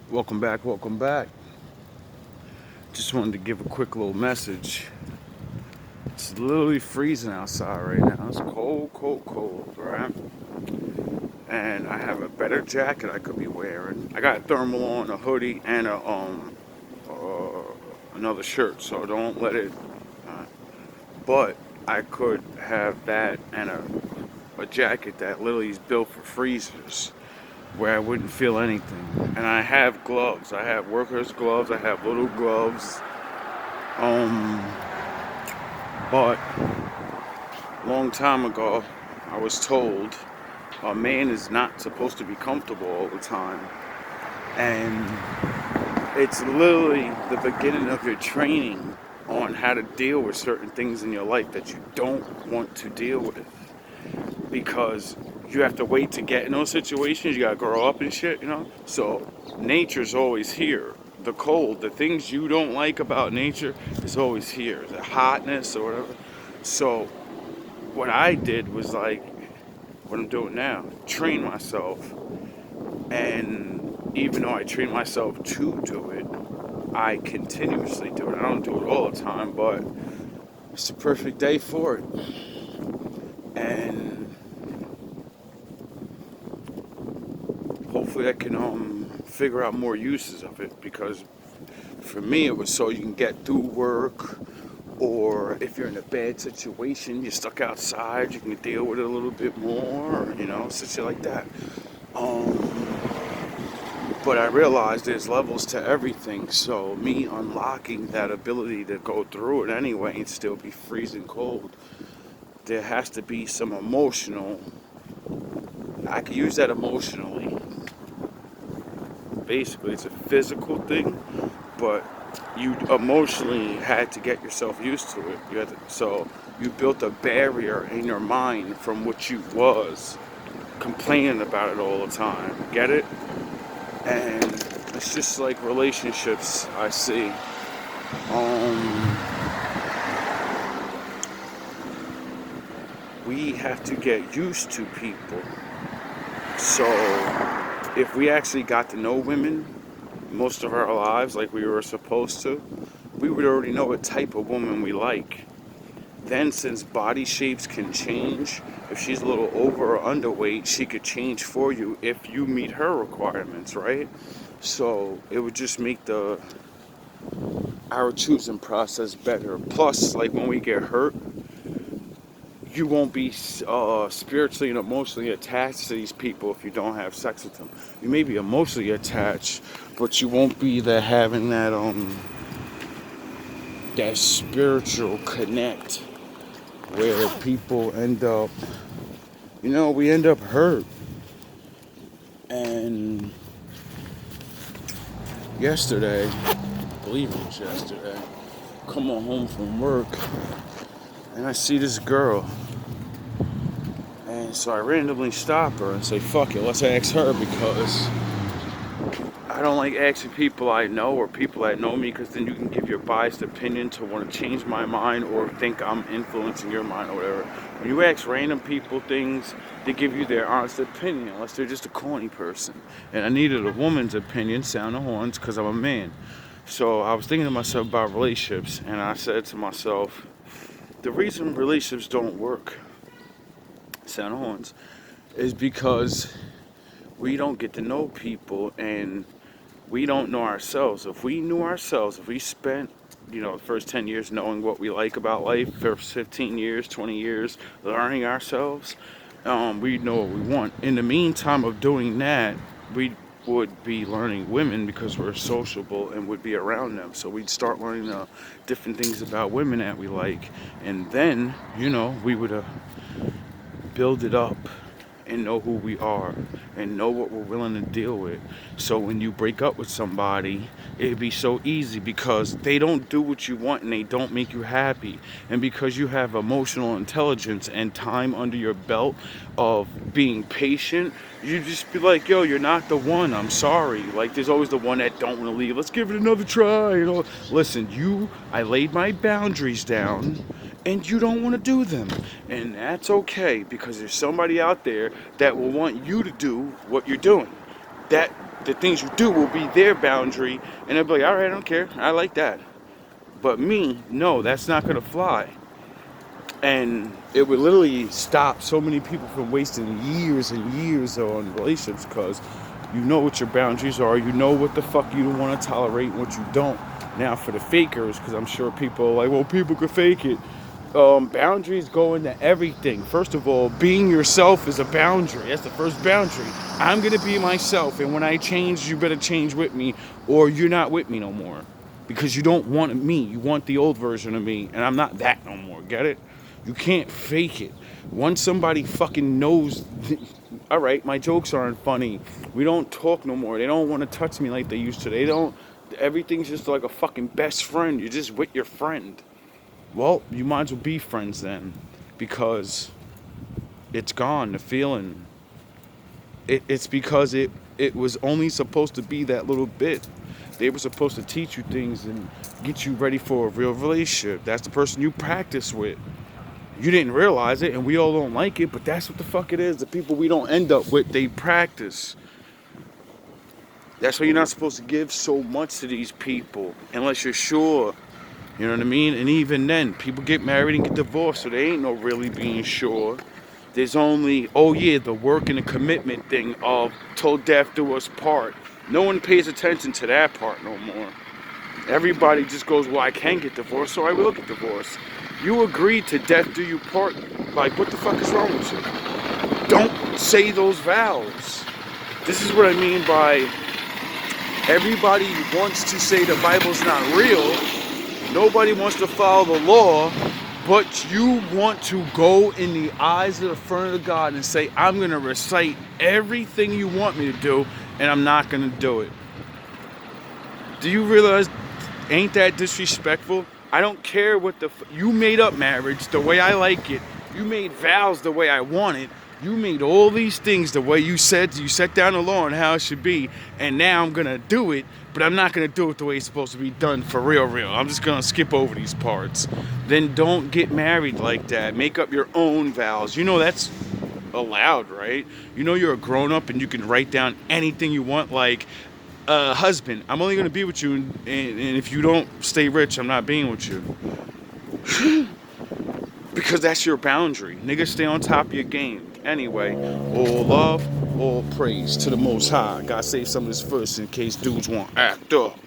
Welcome back, welcome back. Just wanted to give a quick little message. It's literally freezing outside right now. It's cold, cold, cold, right? And I have a better jacket I could be wearing. I got a thermal on, a hoodie, and uh, another shirt, so don't let it. Uh, but I could have that and a jacket that literally is built for freezers, where I wouldn't feel anything. And I have gloves. I have workers' gloves. I have little gloves. Um, but long time ago, I was told a man is not supposed to be comfortable all the time. And it's literally the beginning of your training on how to deal with certain things in your life that you don't want to deal with. Because you have to wait to get in those situations. You gotta grow up and shit. So nature's always here. The cold, the things you don't like about nature is always here. The hotness or whatever. So what I did was like what I'm doing now, train myself. And even though I train myself to do it, I continuously do it. I don't do it all the time, but it's the perfect day for it. And hopefully I can figure out more uses of it, because for me it was so you can get through work, or if you're in a bad situation, you're stuck outside, you can deal with it a little bit more, shit like that. But I realized there's levels to everything, so me unlocking that ability to go through it anyway and still be freezing cold, there has to be some emotional. I could use that emotionally. Basically, it's a physical thing, but you emotionally had to get yourself used to it. So you built a barrier in your mind from what you was complaining about it all the time. Get it? And it's just like relationships I see. We have to get used to people. So if we actually got to know women most of our lives like we were supposed to, we would already know what type of woman we like. Then, since body shapes can change, if she's a little over or underweight, she could change for you if you meet her requirements, right? So it would just make our choosing process better. Plus, like when we get hurt, you won't be spiritually and emotionally attached to these people if you don't have sex with them. You may be emotionally attached, but you won't be having that spiritual connect where people end up, we end up hurt. And yesterday, I believe it was yesterday, come on home from work and I see this girl. And so I randomly stop her and say, fuck it, let's ask her, because I don't like asking people I know or people that know me, because then you can give your biased opinion to want to change my mind or think I'm influencing your mind or whatever. When you ask random people things, they give you their honest opinion, unless they're just a corny person. And I needed a woman's opinion, sound the horns, because I'm a man. So I was thinking to myself about relationships, and I said to myself, the reason relationships don't work, sound the horns, is because we don't get to know people and we don't know ourselves. If we knew ourselves, if we spent, the first 10 years knowing what we like about life, first 15 years, 20 years learning ourselves, we know what we want. In the meantime of doing that, we would be learning women because we're sociable and would be around them. So we'd start learning different things about women that we like. And then, we would build it up and know who we are and know what we're willing to deal with. So when you break up with somebody, it'd be so easy because they don't do what you want and they don't make you happy. And because you have emotional intelligence and time under your belt of being patient, you just be like, yo, you're not the one, I'm sorry. Like, there's always the one that don't want to leave. Let's give it another try. Listen, I laid my boundaries down and you don't want to do them. And that's okay, because there's somebody out there that will want you to do what you're doing. That the things you do will be their boundary, and they'll be like, all right, I don't care, I like that. But me, no, that's not gonna fly. And it would literally stop so many people from wasting years and years on relationships, because you know what your boundaries are, you know what the fuck you want to tolerate and what you don't. Now for the fakers, because I'm sure people are like, well, people could fake it. Boundaries go into everything. First of all, being yourself is a boundary. That's the first boundary. I'm gonna be myself, and when I change, you better change with me, or you're not with me no more. Because you don't want me. You want the old version of me, and I'm not that no more. Get it? You can't fake it. Once somebody fucking knows, all right, my jokes aren't funny. We don't talk no more. They don't want to touch me like they used to. They don't. Everything's just like a fucking best friend. You're just with your friend. Well, you might as well be friends then, because it's gone. The feeling. It's because it was only supposed to be that little bit. They were supposed to teach you things and get you ready for a real relationship. That's the person you practice with. You didn't realize it, and we all don't like it, but that's what the fuck it is. The people we don't end up with, they practice. That's why you're not supposed to give so much to these people unless you're sure. You know what I mean? And even then, people get married and get divorced, so there ain't no really being sure. There's only, oh yeah, the work and the commitment thing of till death do us part. No one pays attention to that part no more. Everybody just goes, well, I can get divorced, so I will get divorced. You agreed to death do you part. Like, what the fuck is wrong with you? Don't say those vows. This is what I mean by everybody wants to say the Bible's not real. Nobody wants to follow the law, but you want to go in the eyes of the front of God and say, I'm going to recite everything you want me to do, and I'm not going to do it. Do you realize, ain't that disrespectful? I don't care what you made up marriage the way I like it. You made vows the way I want it. You made all these things the way you said. You set down the law and how it should be. And now I'm going to do it, but I'm not going to do it the way it's supposed to be done for real. I'm just going to skip over these parts. Then don't get married like that. Make up your own vows. You know that's allowed, right? You know you're a grown-up and you can write down anything you want, like, husband, I'm only going to be with you, and if you don't stay rich, I'm not being with you. Because that's your boundary. Niggas, stay on top of your game. Anyway, all love, all praise to the Most High. Gotta save some of this first in case dudes want to act up.